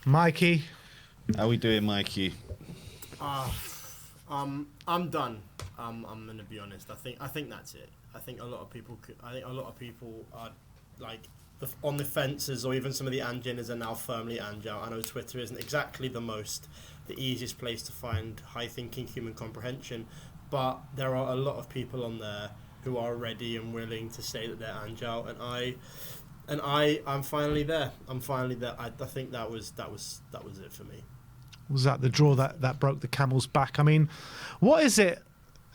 Mikey. How we doing, Mikey? I'm done. I'm gonna be honest. I think that's it. I think a lot of people are like on the fences, or even some of the Anginners are now firmly Ange out. I know Twitter isn't exactly the easiest place to find high-thinking human comprehension, but there are a lot of people on there who are ready and willing to say that they're Ange out, and I'm finally there. I think that was it for me. Was that the draw that broke the camel's back? I mean, what is it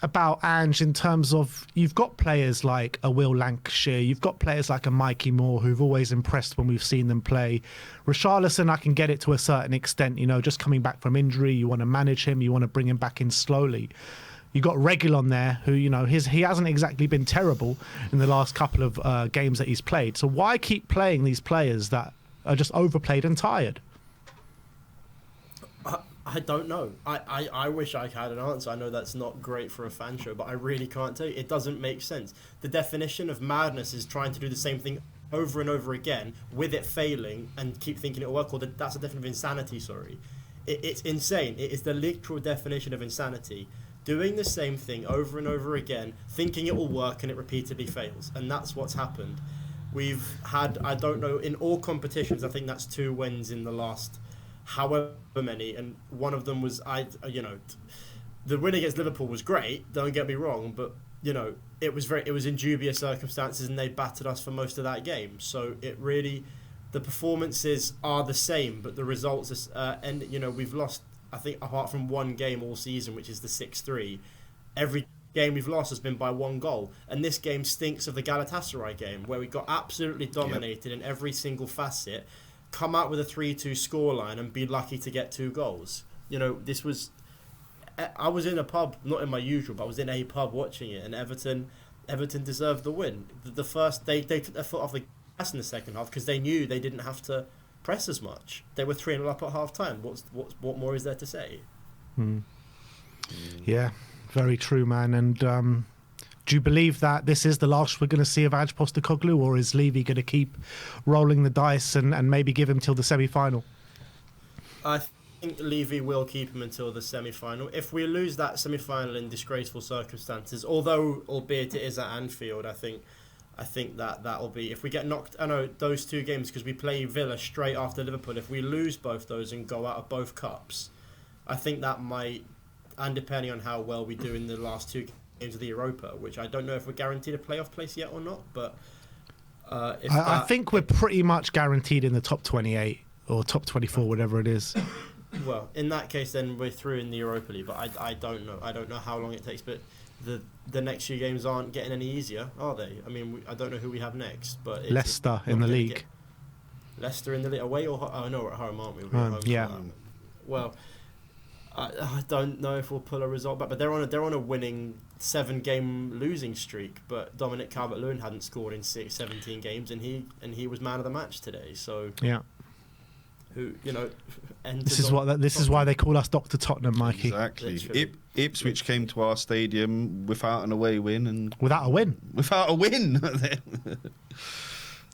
about Ange in terms of, you've got players like a Will Lancashire, you've got players like a Mikey Moore who've always impressed when we've seen them play. Richarlison, I can get it to a certain extent, just coming back from injury, you want to manage him, you want to bring him back in slowly. You got Reguilon there, who he hasn't exactly been terrible in the last couple of games that he's played. So why keep playing these players that are just overplayed and tired? I don't know. I wish I had an answer. I know that's not great for a fan show, but I really can't tell you. It doesn't make sense. The definition of madness is trying to do the same thing over and over again with it failing and keep thinking it'll work. Or that's a definition of insanity, sorry. It's insane. It is the literal definition of insanity. Doing the same thing over and over again, thinking it will work, and it repeatedly fails. And that's what's happened. We've had, I don't know, in all competitions, I think that's 2 wins in the last however many, and one of them was the win against Liverpool was great, don't get me wrong, but it was in dubious circumstances, and they battered us for most of that game. So the performances are the same, but the results are, we've lost, I think, apart from one game all season, which is the 6-3, every game we've lost has been by 1 goal, and this game stinks of the Galatasaray game where we got absolutely dominated in every single facet, come out with a 3-2 scoreline and be lucky to get 2 goals. I was in a pub, not in my usual, but I was in a pub watching it, and Everton deserved the win. They took their foot off the gas in the second half because they knew they didn't have to press as much. They were 3-0 up at half time. What more is there to say? Yeah, very true, man. And do you believe that this is the last we're going to see of Ange Postecoglou, or is Levy going to keep rolling the dice and maybe give him till the semi-final? I think Levy will keep him until the semi-final. If we lose that semi-final in disgraceful circumstances, albeit it is at Anfield, I think that'll be, if we get knocked, I know those 2 games, because we play Villa straight after Liverpool, if we lose both those and go out of both cups, I think that might, and depending on how well we do in the last 2 games of the Europa, which I don't know if we're guaranteed a playoff place yet or not, but I think we're pretty much guaranteed in the top 28 or top 24, whatever it is. Well, in that case, then we're through in the Europa League, but I don't know. I don't know how long it takes, but the next few games aren't getting any easier, are they? I mean, I don't know who we have next, but Leicester in the league. Leicester in the league, away or no, we're at home, aren't we? Yeah. Well, I don't know if we'll pull a result back, but they're on a winning 7-game losing streak. But Dominic Calvert-Lewin hadn't scored in 17 games, and he was man of the match today. So yeah, this is why they call us Dr. Tottenham, Mikey. Exactly. Ipswich came to our stadium without an away win and without a win.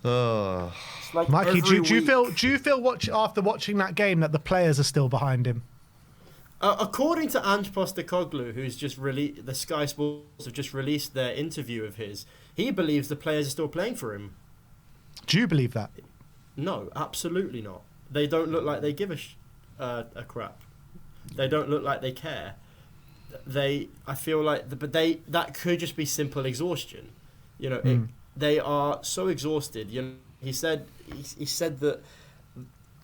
Oh. Like Mikey, do you feel after watching that game that the players are still behind him? According to Ange Postecoglou, who's just released, the Sky Sports have just released their interview of his, he believes the players are still playing for him. Do you believe that? No, absolutely not. They don't look like they give a crap. They don't look like they care. I feel like, that could just be simple exhaustion. They are so exhausted. He said that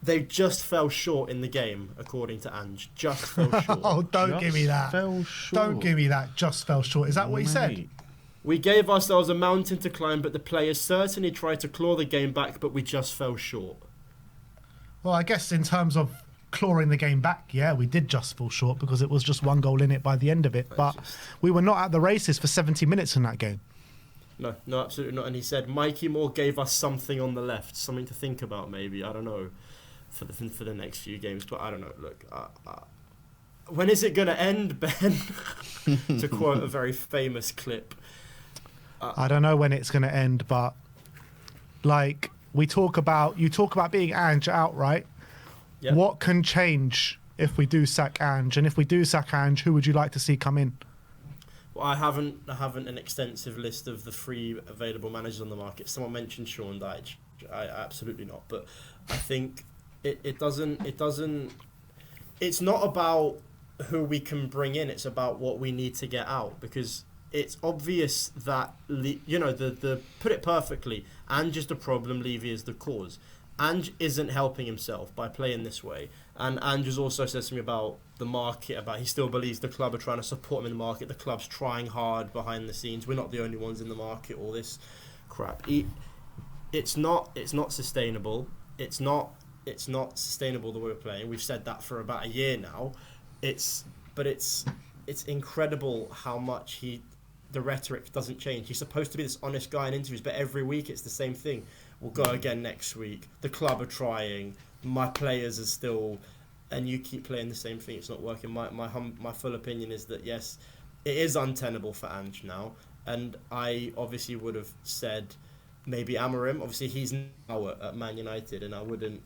they just fell short in the game, according to Ange. Just fell short. Oh, don't give me that. Don't give me that. Just fell short. Is that what he said? We gave ourselves a mountain to climb, but the players certainly tried to claw the game back, but we just fell short. Well, I guess in terms of clawing the game back, yeah, we did just fall short because it was just 1 goal in it by the end of it. But we were not at the races for 70 minutes in that game. No, absolutely not. And he said Mikey Moore gave us something on the left, something to think about maybe. I don't know. For the next few games, but I don't know. Look, when is it going to end, Ben? To quote a very famous clip. I don't know when it's going to end, but like you talk about being Ange out, right? Yeah. What can change if we do sack Ange? And if we do sack Ange, who would you like to see come in? Well, I haven't an extensive list of the free available managers on the market. Someone mentioned Sean Dyche. I absolutely not. But I think it doesn't. It's not about who we can bring in. It's about what we need to get out, because it's obvious that the put it perfectly. Ange is the problem. Levy is the cause. Ange isn't helping himself by playing this way. And Ange has also said something about the market, about he still believes the club are trying to support him in the market. The club's trying hard behind the scenes. We're not the only ones in the market. All this crap. It's not sustainable. It's not sustainable the way we're playing. We've said that for about a year now. It's incredible how much the rhetoric doesn't change. He's supposed to be this honest guy in interviews, but every week it's the same thing. We'll go again next week. The club are trying. My players are still, and you keep playing the same thing. It's not working. My full opinion is that yes, it is untenable for Ange now, and I obviously would have said maybe Amorim. Obviously he's now at Man United, and I wouldn't.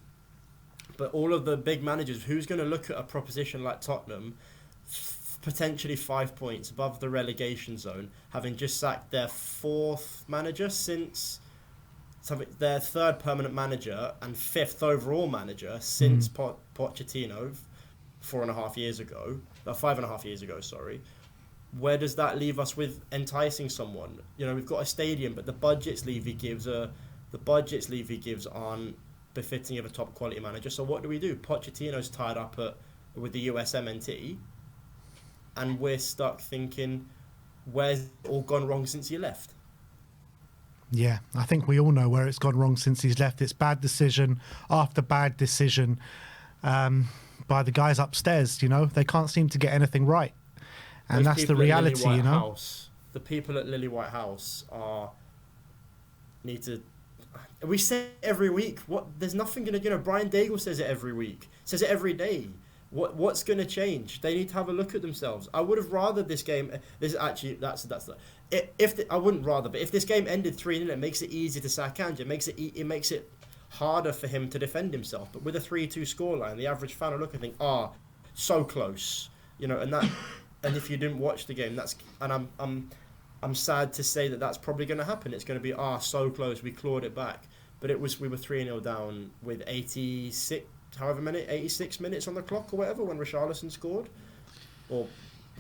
But all of the big managers, who's going to look at a proposition like Tottenham, potentially 5 points above the relegation zone, having just sacked their fourth manager since. Their third permanent manager and fifth overall manager since Pochettino 5.5 years ago, sorry. Where does that leave us with enticing someone? We've got a stadium, but the budgets Levy gives aren't befitting of a top quality manager. So what do we do? Pochettino's tied up with the USMNT, and we're stuck thinking, where's it all gone wrong since he left? Yeah, I think we all know where it's gone wrong since he's left. It's bad decision after bad decision by the guys upstairs. They can't seem to get anything right, and that's the reality. The people at Lily White House need to. We say it every week. There's nothing gonna. Brian Daigle says it every week. Says it every day. What's going to change? They need to have a look at themselves. I would have rather this game. This is actually I wouldn't rather, but if this game ended 3-0, it makes it easier to sack Ange. It makes it harder for him to defend himself. But with a 3-2 scoreline, the average fan will look and think, so close, and that. And if you didn't watch the game, I'm sad to say that's probably going to happen. It's going to be so close. We clawed it back, but we were 3-0 down with 86 minutes on the clock or whatever when Richarlison scored, or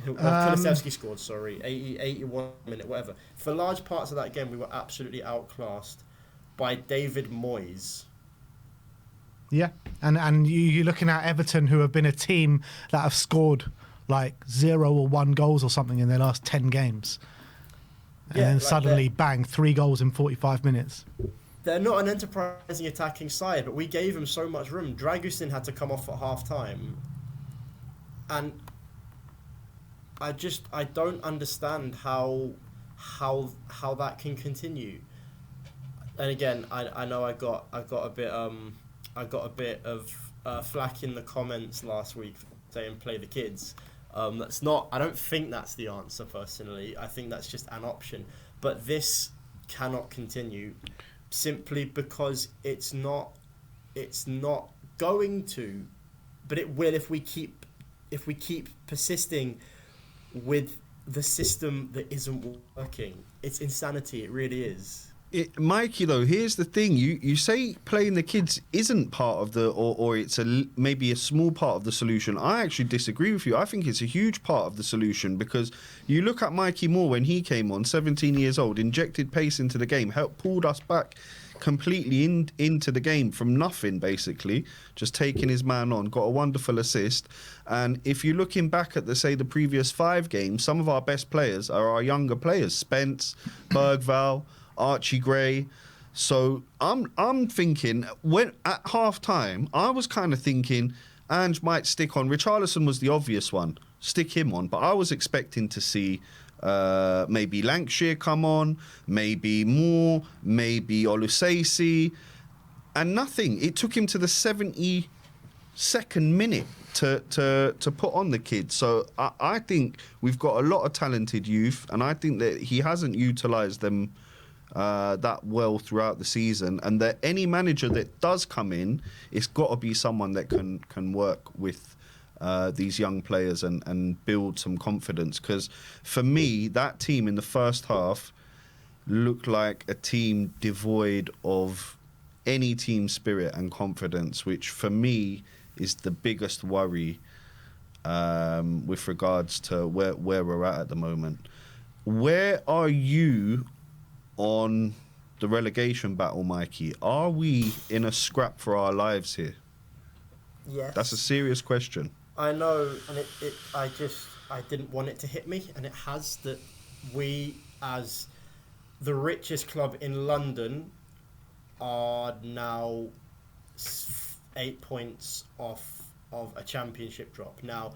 Kulusevski scored, 81 minute, whatever. For large parts of that game, we were absolutely outclassed by David Moyes. Yeah, and you're looking at Everton, who have been a team that have scored like 0 or 1 goals or something in their last 10 games. And then suddenly, bang, 3 goals in 45 minutes. They're not an enterprising attacking side, but we gave them so much room. Dragusin had to come off at half-time. And I don't understand how that can continue. And again, I know I got a bit of flack in the comments last week saying play the kids. That's not. I don't think that's the answer personally. I think that's just an option. But this cannot continue simply because it's not going to, but it will if we keep persisting with the system that isn't working. It's insanity. It really is. Mikey, though, here's the thing. You say playing the kids isn't part of the, or it's maybe a small part of the solution. I actually disagree with you. I think it's a huge part of the solution, because you look at Mikey Moore when he came on, 17 years old, injected pace into the game, pulled us back completely into the game from nothing, basically, just taking his man on, got a wonderful assist. And if you're looking back at the previous 5 games, some of our best players are our younger players, Spence, Bergvall, Archie Gray. So I'm thinking, when at half time, I was kind of thinking Ange might stick on. Richarlison was the obvious one, stick him on, but I was expecting to see maybe Lancashire come on, maybe Moore, maybe Oluseyi, and nothing. It took him to the 72nd minute to put on the kids. So I think we've got a lot of talented youth, and I think that he hasn't utilised them that well throughout the season, and that any manager that does come in, it's got to be someone that can work with these young players and build some confidence. Because for me, that team in the first half looked like a team devoid of any team spirit and confidence, which for me is the biggest worry with regards to where we're at the moment. Where are you on the relegation battle, Mikey? Are we in a scrap for our lives here? Yes. That's a serious question. I know, and I didn't want it to hit me, and it has. That we, as the richest club in London, are now 8 points off of a championship drop. Now,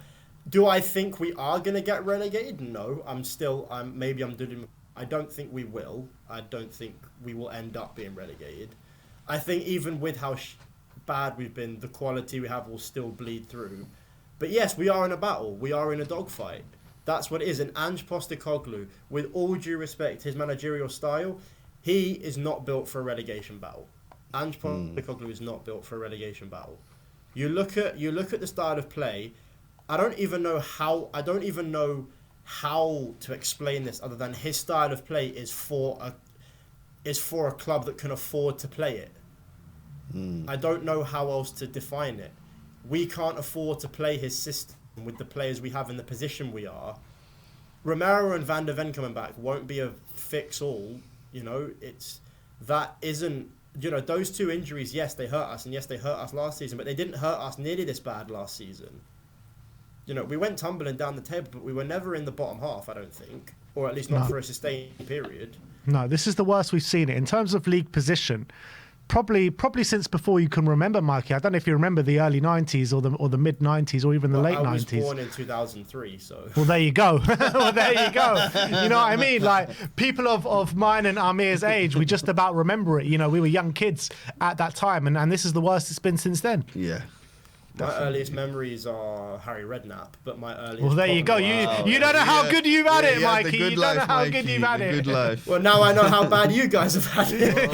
do I think we are going to get relegated? No. I don't think we will. I don't think we will end up being relegated. I think even with how bad we've been, the quality we have will still bleed through. But yes, we are in a battle. We are in a dogfight. That's what it is. And Ange Postecoglou, with all due respect, his managerial style, he is not built for a relegation battle. Ange Postecoglou is not built for a relegation battle. You look at the style of play. I don't even know how to explain this other than his style of play is for a club that can afford to play it. I don't know how else to define it. We can't afford to play his system with the players we have in the position we are. Romero and Van der Ven coming back won't be a fix-all. Those two injuries, yes, they hurt us, and yes, they hurt us last season, but they didn't hurt us nearly this bad last season. We went tumbling down the table, but we were never in the bottom half, I don't think, or at least not for a sustained period. No, this is the worst we've seen it in terms of league position. Probably since before you can remember, Mikey. I don't know if you remember the early 90s or the mid 90s or even the late 90s. I was born in 2003, so. Well, there you go. Well, there you go. You know what I mean? Like, people of mine and Amir's age, we just about remember it. We were young kids at that time, and this is the worst it's been since then. Yeah. My earliest memories are Harry Redknapp, but my earliest... Well, there you go. You don't know how good you've had it, Mikey. You don't know how good you've had it. Good life. Well, now I know how bad you guys have had it.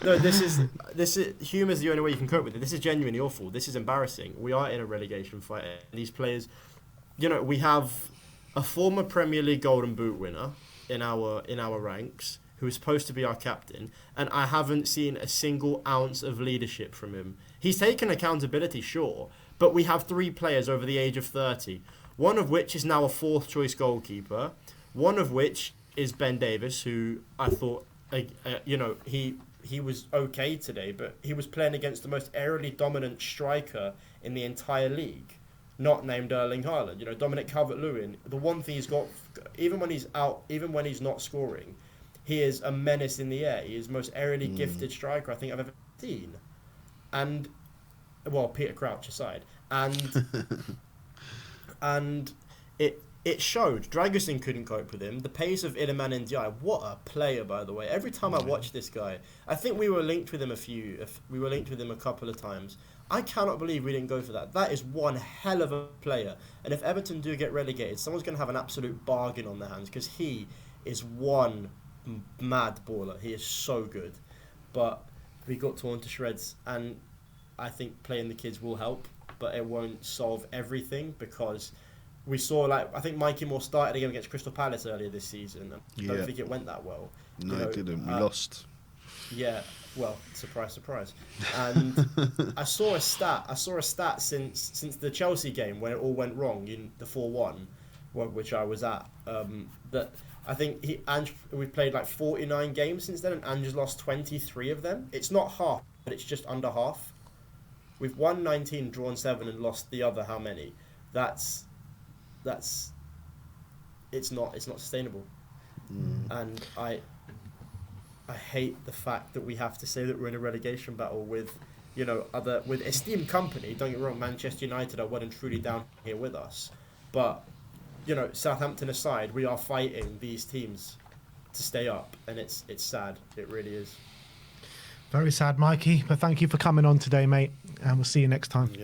No, this is humour's the only way you can cope with it. This is genuinely awful. This is embarrassing. We are in a relegation fight. And these players, we have a former Premier League Golden Boot winner in our ranks who is supposed to be our captain, and I haven't seen a single ounce of leadership from him. He's taken accountability, sure, but we have 3 players over the age of 30, one of which is now a 4th choice goalkeeper, one of which is Ben Davis, who I thought, he was okay today, but he was playing against the most aerially dominant striker in the entire league, not named Erling Haaland. Dominic Calvert-Lewin, the one thing he's got, even when he's out, even when he's not scoring, he is a menace in the air. He is the most aerially gifted striker I think I've ever seen. And, well, Peter Crouch aside, and it showed. Dragusin couldn't cope with him. The pace of Iliman Ndiaye, what a player, by the way. Every time I watch this guy, I think we were linked with him a couple of times. I cannot believe we didn't go for that. That is one hell of a player. And if Everton do get relegated, someone's going to have an absolute bargain on their hands, because he is one mad baller. He is so good. But we got torn to shreds, and I think playing the kids will help, but it won't solve everything, because we saw, I think Mikey Moore started a game against Crystal Palace earlier this season. I don't think it went that well. No, it didn't. We lost. Yeah, well, surprise, surprise. And I saw a stat since the Chelsea game when it all went wrong in the 4-1, which I was at, that I think we've played 49 games since then, and Ange has lost 23 of them. It's not half, but it's just under half. We've won 19, drawn 7, and lost the other how many? It's not sustainable. And I hate the fact that we have to say that we're in a relegation battle with esteemed company. Don't get me wrong, Manchester United are well and truly down here with us, but Southampton aside, we are fighting these teams to stay up, and it's sad. It really is. Very sad, Mikey, but thank you for coming on today, mate, and we'll see you next time. Yeah.